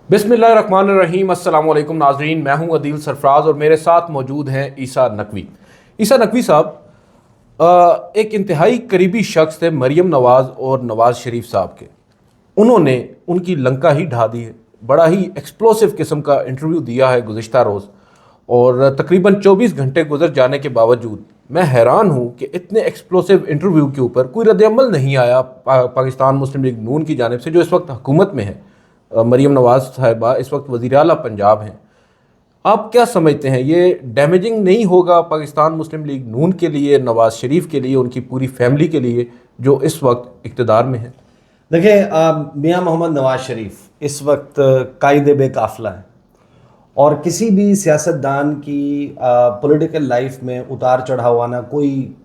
बिस्मिल्लाहिर्रहमानिर्रहीम। अस्सलाम वालेकुम नाजरीन, मैं हूं अदील सरफराज और मेरे साथ मौजूद हैं ईसा नकवी। ईसा नकवी साहब एक इंतहाई करीबी शख्स थे मरीम नवाज़ और नवाज़ शरीफ साहब के। उन्होंने उनकी लंका ही ढा दी है। बड़ा ही एक्सप्लोसिव किस्म का इंटरव्यू दिया है गुज़िश्ता रोज़, और तकरीबन 24 घंटे गुजर जाने के बावजूद मैं हैरान हूँ कि इतने एक्सप्लोसिव इंटरव्यू के ऊपर कोई रद्द-ए-अमल नहीं आया पाकिस्तान मुस्लिम लीग नून की जानिब से, जो इस वक्त हुकूमत में है। मरीम नवाज़ साहिबा इस वक्त वज़ीर आला पंजाब हैं। आप क्या समझते हैं, ये डैमेजिंग नहीं होगा पाकिस्तान मुस्लिम लीग नून के लिए, नवाज़ शरीफ के लिए, उनकी पूरी फैमिली के लिए जो इस वक्त इक़्तिदार में है? देखिए, मियां मोहम्मद नवाज शरीफ इस वक्त कायदे बेकाफला है, और किसी भी सियासतदान की पॉलिटिकल लाइफ में उतार चढ़ाव आना कोई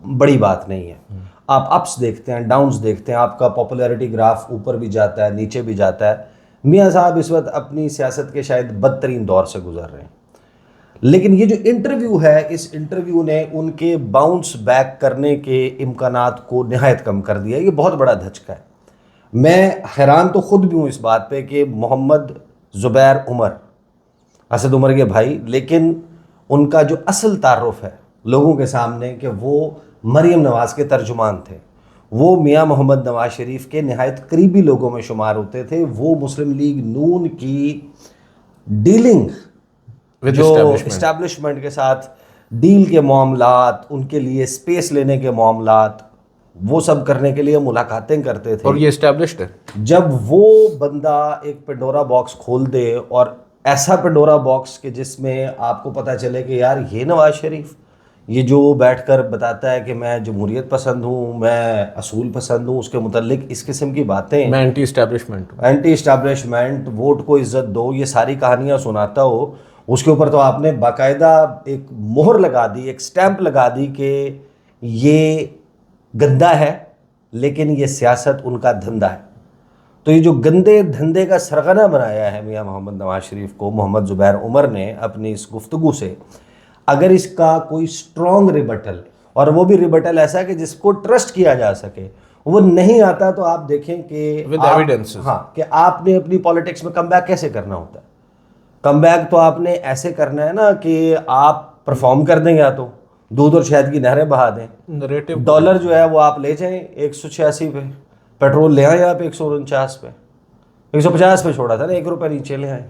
बड़ी बात नहीं है। आप अप्स देखते हैं, डाउन्स देखते हैं, आपका पॉपुलैरिटी ग्राफ ऊपर भी जाता है, नीचे भी जाता है। मियां साहब इस वक्त अपनी सियासत के शायद बदतरीन दौर से गुजर रहे हैं, लेकिन ये जो इंटरव्यू है, इस इंटरव्यू ने उनके बाउंस बैक करने के इम्कानात को नहायत कम कर दिया। ये बहुत बड़ा धचका है। मैं हैरान तो ख़ुद भी हूँ इस बात पे कि मोहम्मद ज़ुबैर उमर, असद उमर के भाई, लेकिन उनका जो असल तारुफ है लोगों के सामने कि वो मरीम नवाज़ के तर्जुमान थे, वो मियां मोहम्मद नवाज शरीफ के नहायत करीबी लोगों में शुमार होते थे। वो मुस्लिम लीग नून की डीलिंग जो इस्टेब्लिशमेंट के साथ डील के मामलात, उनके लिए स्पेस लेने के मामलात, वो सब करने के लिए मुलाकातें करते थे। और ये इस्टेब्लिश्ड है। जब वो बंदा एक पेंडोरा बॉक्स खोल दे, और ऐसा पेंडोरा बॉक्स कि जिसमें आपको पता चले कि यार ये नवाज शरीफ, ये जो बैठकर बताता है कि मैं जमहूरियत पसंद हूँ, मैं असूल पसंद हूँ, उसके मुतल्लिक इस किस्म की बातें, मैं एंटी इस्टेब्लिशमेंट, वोट को इज्जत दो, ये सारी कहानियाँ सुनाता हो, उसके ऊपर तो आपने बाकायदा एक मोहर लगा दी, एक स्टैंप लगा दी कि ये गंदा है, लेकिन ये सियासत उनका धंधा है। तो ये जो गंदे धंधे का सरगना बनाया है मियां मोहम्मद नवाज शरीफ को मोहम्मद ज़ुबैर उमर ने अपनी इस गुफ्तगू से, अगर इसका कोई स्ट्रॉन्ग रिबटल, और वो भी रिबटल ऐसा कि जिसको ट्रस्ट किया जा सके, वो नहीं आता, तो आप देखें कि विद एविडेंस, हाँ, कि आपने अपनी पॉलिटिक्स में कमबैक कैसे करना होता है। कमबैक तो आपने ऐसे करना है ना कि आप परफॉर्म कर दें, या तो दूध और शहद की नहरें बहा दें। डॉलर जो है वो आप ले जाएं 186 पे, पेट्रोल ले आए आप 149 पे, 150 पे छोड़ा था ना, 1 रुपये नीचे ले आए।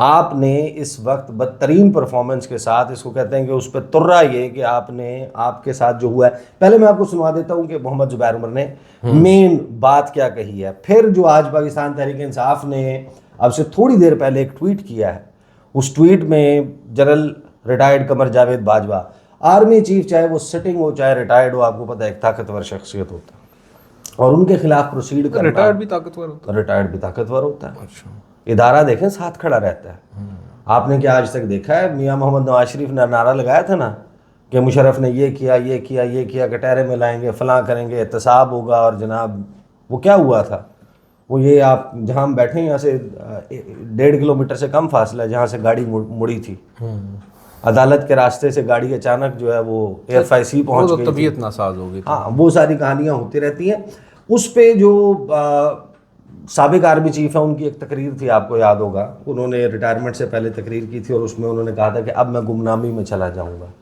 आपने इस वक्त बदतरीन परफॉर्मेंस के साथ, इसको कहते हैं कि उस पर तुर्रा ये कि आपने, आपके साथ जो हुआ है, पहले मैं आपको सुनवा देता हूँ कि मोहम्मद ज़ुबैर उमर ने मेन बात क्या कही है, फिर जो आज पाकिस्तान तहरीक इंसाफ ने अब से थोड़ी देर पहले एक ट्वीट किया है। उस ट्वीट में general retired Qamar Javed Bajwa, army chief, चाहे वो सिटिंग हो चाहे रिटायर्ड हो, आपको पता है एक ताकतवर शख्सियत होता है, और उनके खिलाफ प्रोसीड करना, रिटायर्ड भी ताकतवर होता है। रिटायर्ड भी ताकतवर होता है। अच्छा, इदारा देखें साथ खड़ा रहता है। आपने क्या आज तक देखा है मियां मोहम्मद नवाज शरीफ ने नारा लगाया था ना कि मुशर्रफ ने ये किया, ये किया, ये किया, कटहरे में लाएंगे, फलां करेंगे, एहतसाब होगा, और जनाब वो क्या हुआ था? वो ये, आप जहाँ हम बैठे हैं यहाँ से 1.5 किलोमीटर से कम फासला है जहाँ से गाड़ी मुड़ी थी, अदालत के रास्ते से गाड़ी अचानक जो है वो AFIC पहुँच गई, तबीयत नासाज हो गई। हाँ, वो सारी कहानियाँ होती रहती हैं। उस पे जो साबिक आर्मी चीफ है, उनकी एक तकरीर थी, आपको याद होगा, उन्होंने रिटायरमेंट से पहले तकरीर की थी, और उसमें उन्होंने कहा था कि अब मैं गुमनामी में चला जाऊँगा।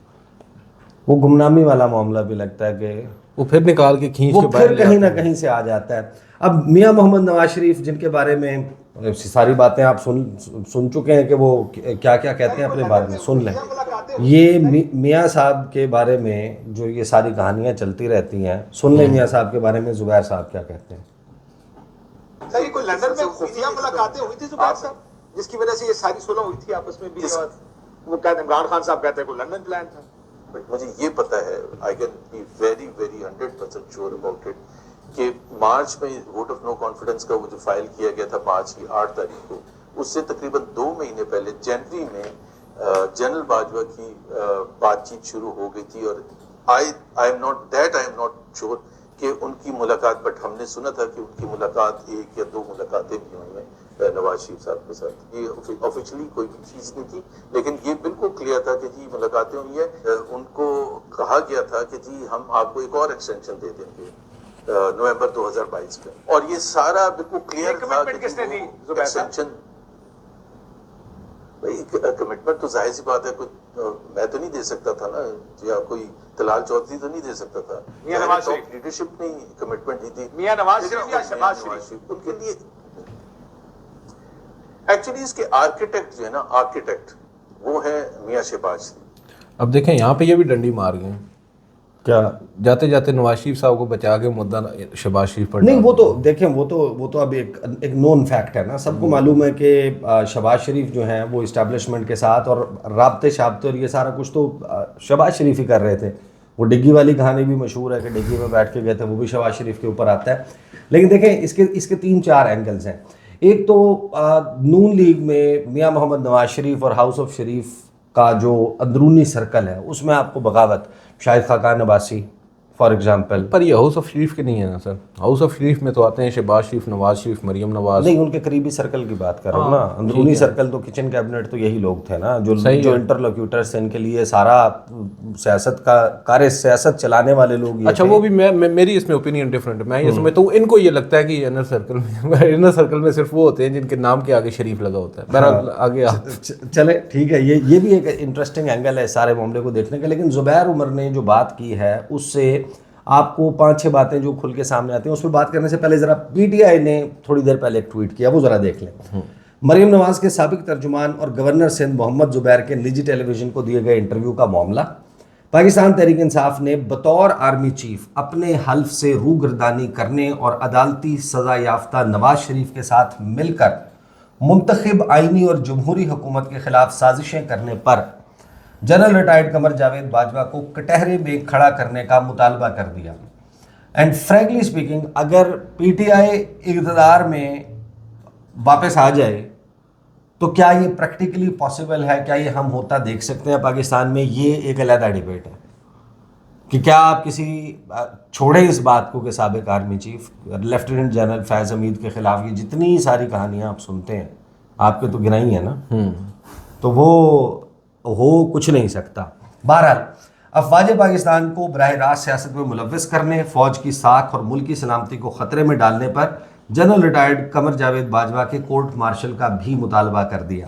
वो गुमनामी वाला मामला भी लगता है कि वो फिर निकाल के खींच के फिर कहीं ना कहीं से आ जाता है। अब मियां मोहम्मद नवाज शरीफ, जिनके बारे में सारी बातें आप सुन चुके हैं कि वो क्या क्या कहते हैं अपने बारे में, सुन लें। ये मियां साहब के बारे में जो ये सारी कहानियां चलती रहती हैं, सुन लें मियां साहब के बारे में ज़ुबैर साहब क्या कहते हैं। सर, कोई लंदन में खुफिया मुलाकातें हुई थी ज़ुबैर साहब, जिसकी वजह से ये सारी सुलह हुई थी आपस में भी? वो कहते हैं इमरान खान साहब कहते हैं कोई लंदन प्लान था। मुझे ये पता है, I can be very very 100% sure about it, कि मार्च में वोट ऑफ नो कॉन्फिडेंस का वो जो फाइल किया गया था मार्च की 8 तारीख को, उससे तकरीबन 2 महीने पहले जनवरी में जनरल बाजवा की बातचीत शुरू हो गई थी। और आई एम नॉट श्योर कि उनकी मुलाकात, बट हमने सुना था कि उनकी मुलाकात 1 या 2 मुलाकातें भी हुई हैं नवाज शरीफ साहब के साथ। ये ऑफिशियली कोई भी चीज़ नहीं थी, लेकिन ये बिल्कुल क्लियर था कि जी मुलाकातें हुई है। उनको कहा गया था कि जी हम आपको एक और एक्सटेंशन दे देंगे, नवंबर 2022 में, और ये सारा बिल्कुल क्लियर था कमिटमेंट किसने दी जुबैर साहब? एक्सटेंशन। भाई कमिटमेंट तो जाहिर सी बात है, कुछ मैं तो नहीं दे सकता था ना, या कोई तलाल चौधरी तो नहीं दे सकता था, मियां नवाज शरीफ लीडरशिप ने कमिटमेंट दी थी। मियां नवाज शरीफ या शहबाज शरीफ? उनके लिए एक्चुअली इसके आर्किटेक्ट जो है ना, आर्किटेक्ट वो है मियां शहबाज शरीफ। अब देखें यहाँ पे ये भी डंडी मार गए, क्या जाते जाते नवाज शरीफ साहब को बचा के मुद्दा शहबाज शरीफ पर नहीं, डाल वो तो देखें, वो तो अब एक नोन फैक्ट है ना, सबको मालूम है कि शहबाज शरीफ जो हैं वो इस्टेब्लिशमेंट के साथ और राब्ते शाब्ते और ये सारा कुछ तो शहबाज शरीफ ही कर रहे थे। वो डिग्गी वाली कहानी भी मशहूर है कि डिग्गी में बैठ के गए थे, वो भी शहबाज शरीफ के ऊपर आता है। लेकिन देखें, इसके 3-4 एंगल्स हैं। एक तो नून लीग में मियां मोहम्मद नवाज शरीफ और हाउस ऑफ शरीफ का जो अंदरूनी सर्कल है उसमें आपको बगावत शाहिद खाकान अब्बासी फॉर एग्जांपल, पर ये हाउस ऑफ शरीफ के नहीं है ना सर। हाउस ऑफ शरीफ में तो आते हैं शहबाज शरीफ, नवाज शरीफ, मरियम नवाज। नहीं, उनके करीबी सर्कल की बात कर रहा हूँ ना, अंदरूनी सर्कल तो किचन कैबिनेट तो यही लोग थे ना, जो इंटरलोक्यूटर्स थे, इनके लिए सारा सियासत चलाने वाले लोग ये अच्छा थे। वो भी मेरी इसमें ओपिनियन डिफरेंट है। मैं ये समझता हूँ इनको ये लगता है कि इनर सर्कल में सिर्फ वो होते हैं जिनके नाम के आगे शरीफ लगा होता है। बहरहाल आगे आप चले, ठीक है, ये भी एक इंटरेस्टिंग एंगल है सारे मामले को देखने का। लेकिन जुबैर उमर ने जो बात की है उससे आपको 5-6 बातें जो खुल के सामने आती हैं, उस पर बात करने से पहले ज़रा पीटीआई ने थोड़ी देर पहले एक ट्वीट किया, वो ज़रा देख लें। मरियम नवाज के साबिक तर्जुमान और गवर्नर सिंध मोहम्मद जुबैर के निजी टेलीविज़न को दिए गए इंटरव्यू का मामला। पाकिस्तान तहरीक इंसाफ ने बतौर आर्मी चीफ अपने हल्फ से रूगर्दानी करने और अदालती सज़ा याफ्ता नवाज शरीफ के साथ मिलकर मुंतखब आइनी और जमहूरी हुकूमत के खिलाफ साजिशें करने पर जनरल रिटायर्ड कमर जावेद बाजवा को कटहरे में खड़ा करने का मुतालबा कर दिया। एंड फ्रैंकली स्पीकिंग, अगर पीटीआई इक़्तिदार में वापस आ जाए तो क्या ये प्रैक्टिकली पॉसिबल है? क्या ये हम होता देख सकते हैं पाकिस्तान में? ये एक अलग डिबेट है कि क्या आप किसी छोड़े इस बात को कि साबिक आर्मी चीफ लेफ्टिनेंट जनरल फैज़ हमीद के खिलाफ ये जितनी सारी कहानियाँ आप सुनते हैं, आपके तो गिनाई है ना, तो वो हो कुछ नहीं सकता। बहरहाल अफवाज पाकिस्तान को बराह रास्त सियासत में मुलव्वस करने, फ़ौज की साख और मुल्की सलामती को ख़तरे में डालने पर जनरल रिटायर्ड कमर जावेद बाजवा के कोर्ट मार्शल का भी मुतालबा कर दिया।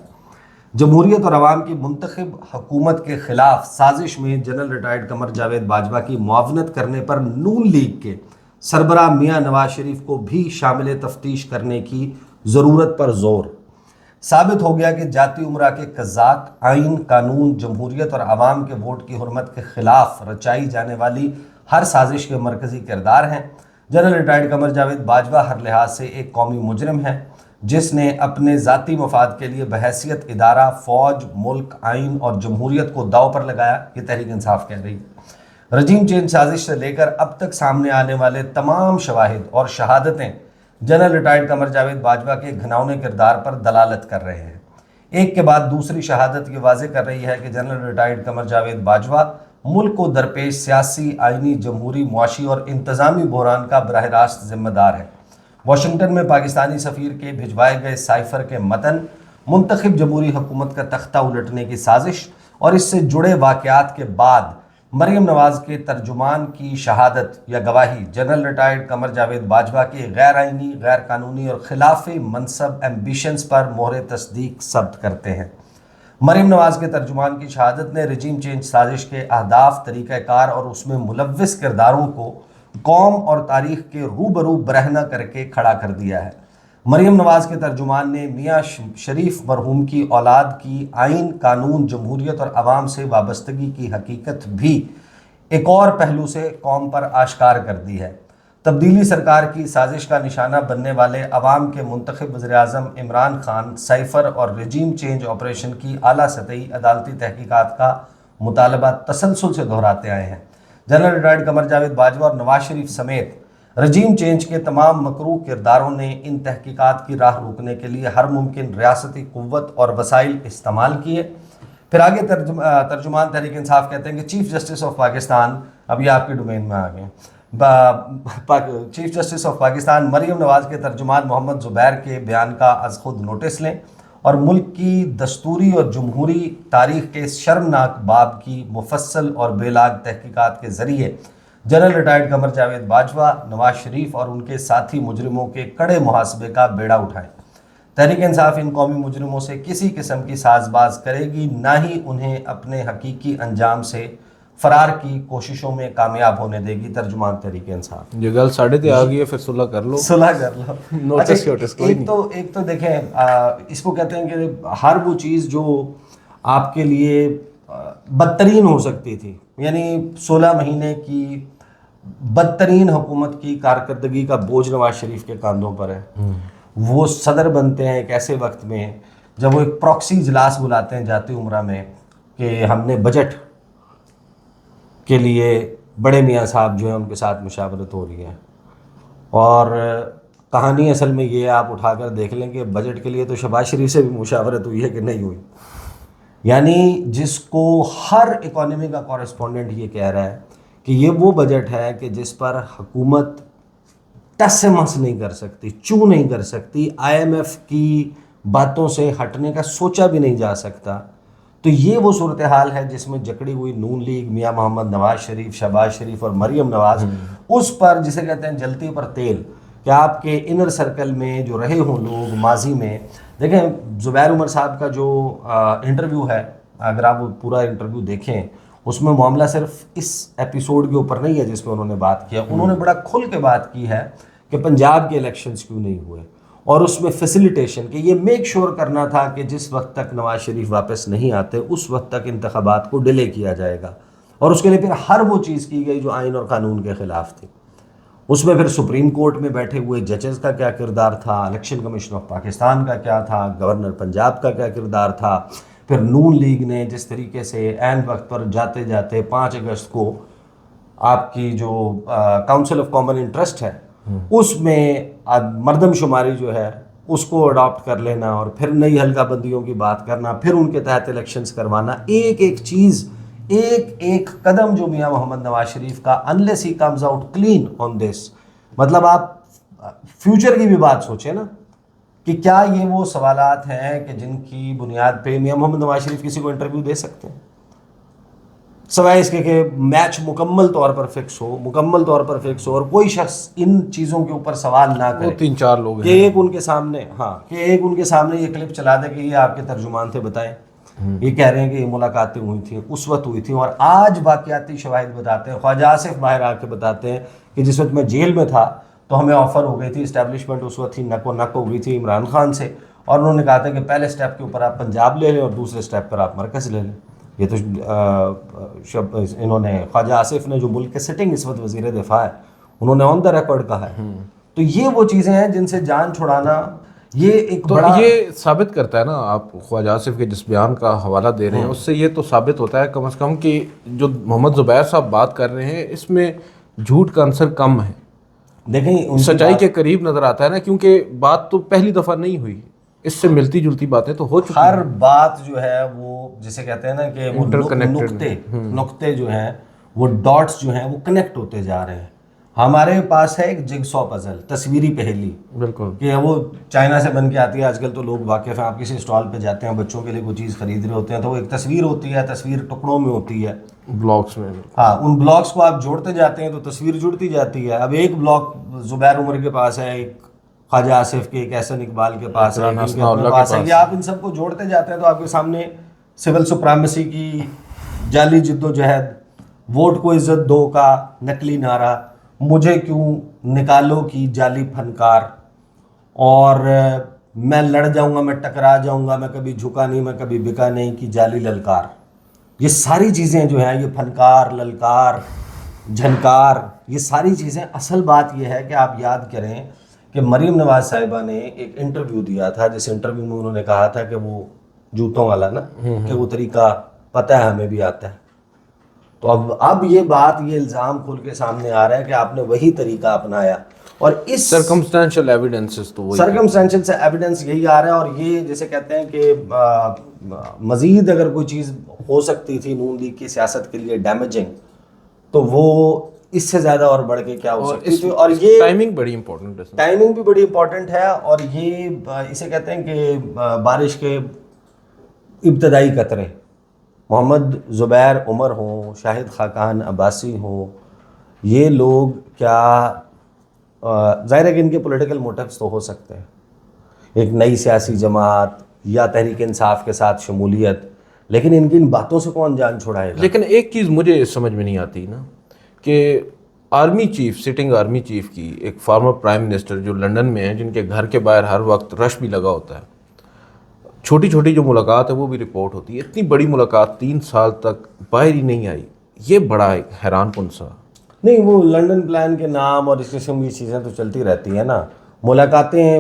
जमहूरियत और अवाम की मुंतखब हुकूमत के खिलाफ साजिश में जनरल रिटायर्ड कमर जावेद बाजवा की मुआवनत करने पर नून लीग के सरबराह मियां नवाज शरीफ को भी शामिल तफ्तीश करने की ज़रूरत पर जोर। साबित हो गया कि जाती उमरा के कज़ाक आइन, कानून, जमहूरियत और आवाम के वोट की हुर्मत के खिलाफ रचाई जाने वाली हर साजिश के मरकज़ी किरदार हैं। जनरल रिटायर्ड कमर जावेद बाजवा हर लिहाज से एक कौमी मुजरिम है जिसने अपने ज़ाती मफाद के लिए बहैसियत इदारा, फ़ौज, मुल्क, आइन और जमहूरियत को दाव पर लगाया। ये तहरीक इंसाफ कह रही है। रजीम चेंज साजिश से लेकर अब तक सामने आने वाले तमाम शवाहिद और शहादतें जनरल रिटायर्ड कमर जावेद बाजवा के घिनौने किरदार पर दलालत कर रहे हैं। एक के बाद दूसरी शहादत ये वाज़ेह कर रही है कि जनरल रिटायर्ड कमर जावेद बाजवा मुल्क को दरपेश सियासी, आइनी, जमहूरी, मुआशी और इंतज़ामी बहरान का बराह रास्त ज़िम्मेदार है। वाशिंगटन में पाकिस्तानी सफ़ीर के भिजवाए गए साइफ़र के मतन, मुंतखब जमहूरी हुकूमत का तख्ता उलटने की साजिश और इससे जुड़े वाक़यात के बाद मरियम नवाज के तर्जुमान की शहादत या गवाही जनरल रिटायर्ड कमर जावेद बाजवा के गैर आइनी, गैर कानूनी और खिलाफ मनसब एम्बिशंस पर मोहर तस्दीक सब्त करते हैं। मरियम नवाज के तर्जुमान की शहादत ने रजीम चेंज साजिश के अहदाफ, तरीक़ाकार और उसमें मुलव्वस किरदारों को कौम और तारीख़ के रूबरू बरहना करके खड़ा कर दिया है। मरियम नवाज के तर्जुमान ने मियां शरीफ मरहूम की औलाद की आइन, कानून, जमहूरियत और आवाम से वाबस्तगी की हकीकत भी एक और पहलू से कौम पर आश्कार कर दी है। तब्दीली सरकार की साजिश का निशाना बनने वाले अवाम के मुंतखब वज़ीर-ए-आज़म इमरान खान साइफ़र और रजीम चेंज ऑपरेशन की आला सतही अदालती तहकीकात का मुतालबा तसलसल से दोहराते आए हैं। जनरल रिटायर्ड कमर जावेद बाजवा और नवाज शरीफ समेत रजीम चेंज के तमाम मकरूह किरदारों ने इन तहकीकात की राह रोकने के लिए हर मुमकिन रियासती कुव्वत और वसाइल इस्तेमाल किए। फिर आगे तर्जुमान तहरीक इंसाफ कहते हैं कि चीफ जस्टिस ऑफ पाकिस्तान, अब ये आपके डोमेन में आ गए, chief justice of Pakistan Maryam Nawaz के तर्जुमान मोहम्मद जुबैर के बयान का अज़ खुद नोटिस लें और मुल्क की दस्तूरी और जमहूरी तारीख़ के शर्मनाक बाब की मुफस्सल और बेलाग तहकीकात के ज़रिए जनरल रिटायर्ड कमर जावेद बाजवा नवाज शरीफ और उनके साथी मुजरिमों के कड़े मुहासबे का बेड़ा उठाएं। तहरीक इंसाफ इन कौमी मुजरिमों से किसी किस्म की साजबाज करेगी, ना ही उन्हें अपने हकीकी अंजाम से फरार की कोशिशों में कामयाब होने देगी। तर्जुमान तहरीक इंसाफ। ये गल साढ़े ते आ गई है, फिर सुलह कर लो, सुलह कर लो। नोटिस वोटिस कोई नहीं। एक तो देखें, इसको कहते हैं कि हर वो चीज़ जो आपके लिए बदतरीन हो सकती थी, यानी 16 महीने की बदतरीन हुकूमत की कारकर्दगी का बोझ नवाज शरीफ के कांधों पर है। वो सदर बनते हैं एक ऐसे वक्त में जब वो एक प्रॉक्सी इजलास बुलाते हैं जाती उम्रा में कि हमने बजट के लिए बड़े मियाँ साहब जो हैं उनके साथ मुशावरत हो रही है। और कहानी असल में ये आप उठाकर देख लें कि बजट के लिए तो शहबाज शरीफ से भी मुशावरत हुई है कि नहीं हुई। यानी जिसको हर इकोनॉमी का कॉरेस्पॉन्डेंट ये कह रहा है कि ये वो बजट है कि जिस पर हुकूमत टस से मस नहीं कर सकती, चू नहीं कर सकती, IMF की बातों से हटने का सोचा भी नहीं जा सकता। तो ये वो सूरत हाल है जिसमें जकड़ी हुई नून लीग, मियाँ मोहम्मद नवाज शरीफ, शहबाज शरीफ और मरियम नवाज उस पर जिसे कहते हैं जलती पर तेल, कि आपके इनर सर्कल में जो रहे हों लोग माजी में। देखें ज़ुबैर उमर साहब का जो इंटरव्यू है, अगर आप वो पूरा इंटरव्यू देखें उसमें मामला सिर्फ इस एपिसोड के ऊपर नहीं है जिसमें उन्होंने बात किया। उन्होंने बड़ा खुल के बात की है कि पंजाब के इलेक्शंस क्यों नहीं हुए, और उसमें फैसिलिटेशन कि ये मेक श्योर करना था कि जिस वक्त तक नवाज शरीफ वापस नहीं आते उस वक्त तक इंतखाबात को डिले किया जाएगा। और उसके लिए फिर हर वो चीज़ की गई जो आइन और कानून के ख़िलाफ़ थी। उसमें फिर सुप्रीम कोर्ट में बैठे हुए जजेस का क्या किरदार था, इलेक्शन कमीशन ऑफ पाकिस्तान का क्या था, गवर्नर पंजाब का क्या किरदार था। फिर नून लीग ने जिस तरीके से ऐन वक्त पर जाते जाते 5 अगस्त को आपकी जो काउंसिल ऑफ कॉमन इंटरेस्ट है उसमें मर्दमशुमारी जो है उसको अडॉप्ट कर लेना और फिर नई हल्का बंदियों की बात करना, फिर उनके तहत इलेक्शंस करवाना, एक एक चीज़, एक एक कदम जो मियाँ मोहम्मद नवाज शरीफ का, unless he comes out clean on this. मतलब आप फ्यूचर की भी बात सोचें ना कि क्या ये वो सवालात हैं कि जिनकी बुनियाद पे मियाँ मोहम्मद नवाज शरीफ किसी को इंटरव्यू दे सकते हैं, सवाए इसके कि मैच मुकम्मल तौर पर फिक्स हो, मुकम्मल तौर पर फिक्स हो और कोई शख्स इन चीज़ों के ऊपर सवाल ना करे। 3-4 लोग कि एक उनके सामने, हाँ, कि एक उनके सामने ये क्लिप चला दे कि ये आपके तर्जुमान थे, बताएं ये कह रहे हैं कि ये मुलाकातें हुई थी, उस वक्त हुई थी। और आज वाक़याती शवाहिद बताते हैं, ख्वाजा आसिफ बाहर आके बताते हैं कि जिस वक्त मैं जेल में था तो हमें ऑफ़र हो गई थी, इस्टेब्लिशमेंट उस वक्त ही नको नक हो गई थी इमरान खान से, और उन्होंने कहा था कि पहले स्टेप के ऊपर आप पंजाब ले लें और दूसरे स्टेप पर आप मरकज़ ले लें। ये तो इन्होंने ख्वाजा आसिफ ने, जो मुल्क के सिटिंग इस वक्त वज़ीर दिफा है, उन्होंने ऑन द रिकॉर्ड कहा है। तो ये वो चीज़ें हैं जिनसे जान छुड़ाना, ये एक तो बड़ा, ये साबित करता है ना, आप ख्वाजा आसिफ के जिस बयान का हवाला दे रहे हैं उससे ये तो साबित होता है कम से कम कि जो मोहम्मद ज़ुबैर साहब बात कर रहे हैं इसमें झूठ का अंसर कम है। देखें सच्चाई के करीब नज़र आता है ना, क्योंकि बात तो पहली दफ़ा नहीं हुई, इससे मिलती जुलती बातें तो हो चुकी हर बात जो है वो जिसे कहते हैं ना कि वो Interconnected नुक्ते जो हैं, वो डॉट्स जो हैं वो कनेक्ट होते जा रहे हैं। हमारे पास है एक जिगसॉ पजल, तस्वीरी पहेली, बिल्कुल, कि वो चाइना से बन के आती है। आजकल तो लोग वाकिफ़ हैं, आप किसी स्टॉल पे जाते हैं, बच्चों के लिए कोई चीज़ खरीद रहे होते हैं तो वो एक तस्वीर होती है, तस्वीर टुकड़ों में होती है, ब्लॉग्स में। हाँ, उन ब्लॉक्स को आप जोड़ते जाते हैं तो तस्वीर जुड़ती जाती है। अब एक ब्लॉक ज़ुबैर उमर के पास है, एक ख्वाजा आसिफ के, एक एहसन इकबाल के पास है, इनके अपने पास है। ये आप इन सबको जोड़ते जाते हैं तो आपके सामने सिविल सुप्रीमेसी की जाली जिद्दोजहद, वोट को इज्जत दो का नकली नारा, मुझे क्यों निकालो की जाली फनकार, और मैं लड़ जाऊंगा, मैं टकरा जाऊंगा, मैं कभी झुका नहीं, मैं कभी बिका नहीं की जाली ललकार। ये सारी चीज़ें जो हैं, ये फनकार, ललकार, झनकार, ये सारी चीज़ें, असल बात ये है कि आप याद करें कि मरीम नवाज साहिबा ने एक इंटरव्यू दिया था, जिस इंटरव्यू में उन्होंने कहा था कि वो जूतों वाला ना, कि वो तरीका पता है, हमें भी आता है। तो अब ये बात, ये इल्ज़ाम खुल के सामने आ रहा है कि आपने वही तरीका अपनाया, और इस सर्कमस्टेंशियल एविडेंसेस तो वही, सर्कमस्टेंशियल से एविडेंस यही आ रहा है। और ये जैसे कहते हैं कि मज़ीद अगर कोई चीज़ हो सकती थी नून लीग की सियासत के लिए डैमेजिंग, तो वो इससे ज़्यादा और बढ़ के क्या हो सकती थी। और ये टाइमिंग बड़ी इंपॉर्टेंट है, टाइमिंग भी बड़ी इंपॉर्टेंट है। और ये इसे कहते हैं कि बारिश के इब्तदाई कतरे, मोहम्मद ज़ुबैर उमर हों, शाहिद खाकान अब्बासी हों, یہ لوگ کیا ظاہر ہے کہ ان کے پولیٹیکل موٹیوز تو ہو سکتے ہیں، ایک نئی سیاسی جماعت یا تحریک انصاف کے ساتھ شمولیت، لیکن ان کی ان باتوں سے کون جان چھڑائے گا؟ لیکن ایک چیز مجھے سمجھ میں نہیں آتی نا کہ army chief, sitting army chief کی، ایک فارمر پرائم منسٹر جو لنڈن میں ہیں، جن کے گھر کے باہر ہر وقت رش بھی لگا ہوتا ہے، چھوٹی چھوٹی جو ملاقات ہے وہ بھی رپورٹ ہوتی ہے، اتنی بڑی ملاقات 3 سال تک باہر ہی نہیں آئی، یہ بڑا ایک حیران کن سا۔ نہیں، وہ لنڈن پلان کے نام اور اس قسم کی چیزیں تو چلتی رہتی ہیں نا، ملاقاتیں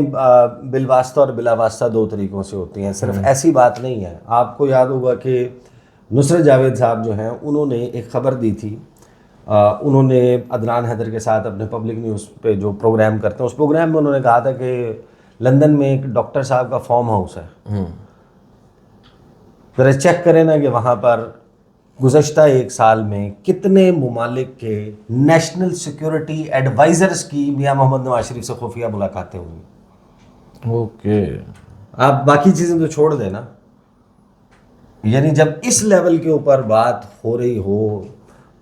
بالواسطہ اور بلا واسطہ 2 طریقوں سے ہوتی ہیں، صرف ایسی بات نہیں ہے۔ آپ کو یاد ہوگا کہ نصرت جاوید صاحب جو ہیں انہوں نے ایک خبر دی تھی، انہوں نے عدنان حیدر کے ساتھ اپنے پبلک نیوز پہ جو پروگرام کرتے ہیں، اس پروگرام میں انہوں نے کہا تھا کہ لندن میں ایک ڈاکٹر صاحب کا فارم ہاؤس ہے، ذرا چیک کریں نا کہ وہاں پر گزشتہ 1 سال میں کتنے ممالک کے نیشنل سیکیورٹی ایڈوائزرز کی میاں محمد نواز شریف سے خفیہ ملاقاتیں ہوئی۔ اوکے، آپ باقی چیزیں تو چھوڑ دیں نا، یعنی جب اس لیول کے اوپر بات ہو رہی ہو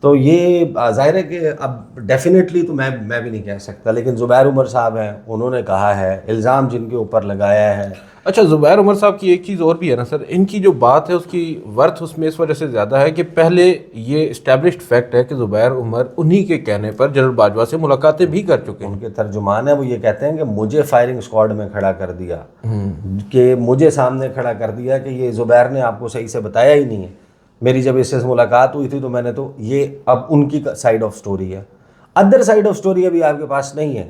تو یہ ظاہر ہے کہ اب ڈیفینیٹلی تو میں بھی نہیں کہہ سکتا، لیکن زبیر عمر صاحب ہیں، انہوں نے کہا ہے، الزام جن کے اوپر لگایا ہے۔ اچھا، زبیر عمر صاحب کی ایک چیز اور بھی ہے نا سر، ان کی جو بات ہے اس کی ورتھ اس میں اس وجہ سے زیادہ ہے کہ پہلے یہ اسٹیبلشڈ فیکٹ ہے کہ زبیر عمر انہی کے کہنے پر جنرل باجوہ سے ملاقاتیں بھی کر چکے ہیں۔ ان کے ترجمان ہیں، وہ یہ کہتے ہیں کہ مجھے فائرنگ اسکواڈ میں کھڑا کر دیا، کہ مجھے سامنے کھڑا کر دیا کہ یہ زبیر نے آپ کو صحیح سے بتایا ہی نہیں ہے، میری جب اس سے ملاقات ہوئی تھی تو میں نے تو یہ اب ان کی سائیڈ آف سٹوری ہے۔ ادر سائیڈ آف سٹوری ابھی آپ کے پاس نہیں ہے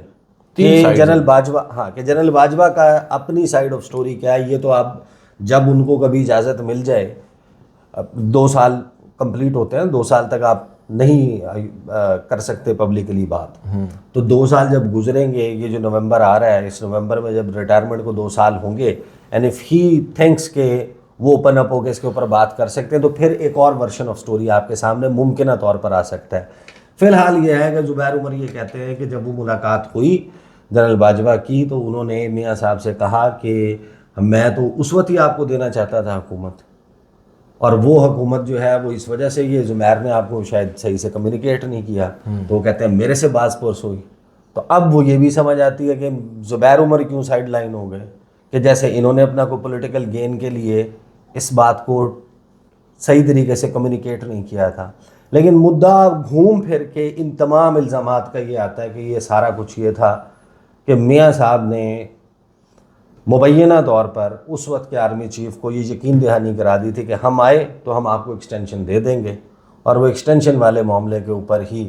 کہ جنرل باجوہ، ہاں، کہ جنرل باجوہ کا اپنی سائیڈ آف سٹوری کیا ہے، یہ تو آپ جب ان کو کبھی اجازت مل جائے، 2 سال کمپلیٹ ہوتے ہیں، 2 سال تک آپ نہیں کر سکتے پبلکلی بات، تو 2 سال جب گزریں گے، یہ جو نومبر آ رہا ہے، اس نومبر میں جب ریٹائرمنٹ کو 2 سال ہوں گے، اینڈ اف ہی تھنکس کہ وہ اوپن اپ ہو کے اس کے اوپر بات کر سکتے ہیں، تو پھر ایک اور ورژن آف سٹوری آپ کے سامنے ممکنہ طور پر آ سکتا ہے۔ فی الحال یہ ہے کہ زبیر عمر یہ کہتے ہیں کہ جب وہ ملاقات ہوئی جنرل باجوہ کی تو انہوں نے میاں صاحب سے کہا کہ میں تو اس وقت ہی آپ کو دینا چاہتا تھا حکومت، اور وہ حکومت جو ہے وہ اس وجہ سے یہ زمیر نے آپ کو شاید صحیح سے کمیونیکیٹ نہیں کیا، تو وہ کہتے ہیں میرے سے باز پرس ہوئی۔ تو اب وہ یہ بھی سمجھ آتی ہے کہ زبیر عمر کیوں سائڈ لائن ہو گئے، کہ جیسے انہوں نے اپنا کو پولیٹیکل گین کے لیے اس بات کو صحیح طریقے سے کمیونیکیٹ نہیں کیا تھا، لیکن مدعا گھوم پھر کے ان تمام الزامات کا یہ آتا ہے کہ یہ سارا کچھ یہ تھا کہ میاں صاحب نے مبینہ طور پر اس وقت کے آرمی چیف کو یہ یقین دہانی کرا دی تھی کہ ہم آئے تو ہم آپ کو ایکسٹینشن دے دیں گے، اور وہ ایکسٹینشن والے معاملے کے اوپر ہی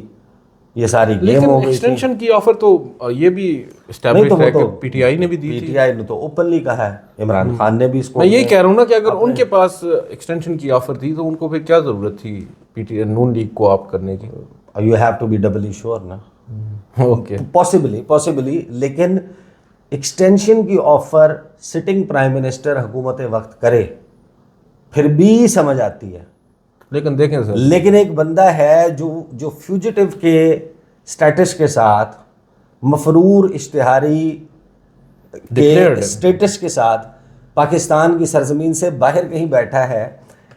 یہ ساری گیم لیکن ہو گئی تھی۔ ایکسٹینشن کی آفر تو یہ بھی اسٹیبلشڈ ہے کہ پی ٹی آئی نے بھی دی پی تھی، ٹی آئی نے تو اوپنلی کہا ہے، عمران خان نے بھی اس کو، میں یہی کہہ رہا ہوں نا کہ اگر ان کے پاس ایکسٹینشن کی آفر تھی تو ان کو پھر کیا ضرورت تھی P T I known league کو آپ کرنے کی؟ You have to be doubly sure نا، اوکے، پاسبلی، لیکن ایکسٹینشن کی آفر سٹنگ پرائم منسٹر حکومت وقت کرے پھر بھی سمجھ آتی ہے، لیکن دیکھیں سر، لیکن ایک بندہ ہے جو فیوجیٹو کے سٹیٹس کے ساتھ، مفرور اشتہاری کے سٹیٹس کے ساتھ پاکستان کی سرزمین سے باہر کہیں بیٹھا ہے،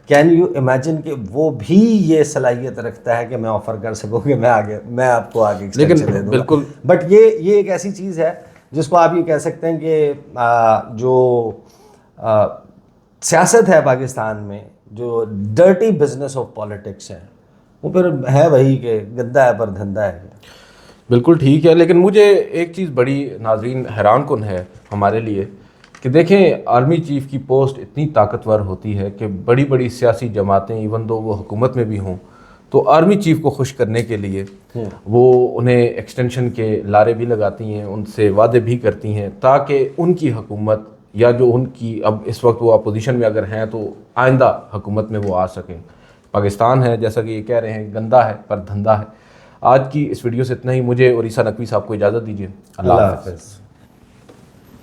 کین یو امیجن کہ وہ بھی یہ صلاحیت رکھتا ہے کہ میں آفر کر سکوں کہ میں آپ کو آگے ایکسٹینشن دے دوں گا؟ بالکل، بٹ یہ ایک ایسی چیز ہے جس کو آپ یہ کہہ سکتے ہیں کہ جو سیاست ہے پاکستان میں، جو ڈرٹی بزنس آف پالیٹکس ہے، وہ پھر ہے وہی کہ گندا ہے پر دھندا ہے۔ بالکل ٹھیک ہے، لیکن مجھے ایک چیز بڑی ناظرین حیران کن ہے ہمارے لیے کہ دیکھیں آرمی چیف کی پوسٹ اتنی طاقتور ہوتی ہے کہ بڑی بڑی سیاسی جماعتیں ایون دو وہ حکومت میں بھی ہوں تو آرمی چیف کو خوش کرنے کے لیے وہ انہیں ایکسٹینشن کے لارے بھی لگاتی ہیں، ان سے وعدے بھی کرتی ہیں تاکہ ان کی حکومت یا جو ان کی اب اس وقت وہ اپوزیشن میں اگر ہیں تو آئندہ حکومت میں وہ آ سکیں۔ پاکستان ہے جیسا کہ یہ کہہ رہے ہیں گندا ہے پر دھندا ہے۔ آج کی اس ویڈیو سے اتنا ہی، مجھے اور عیسیٰ نقوی صاحب کو اجازت دیجیے، اللہ حافظ۔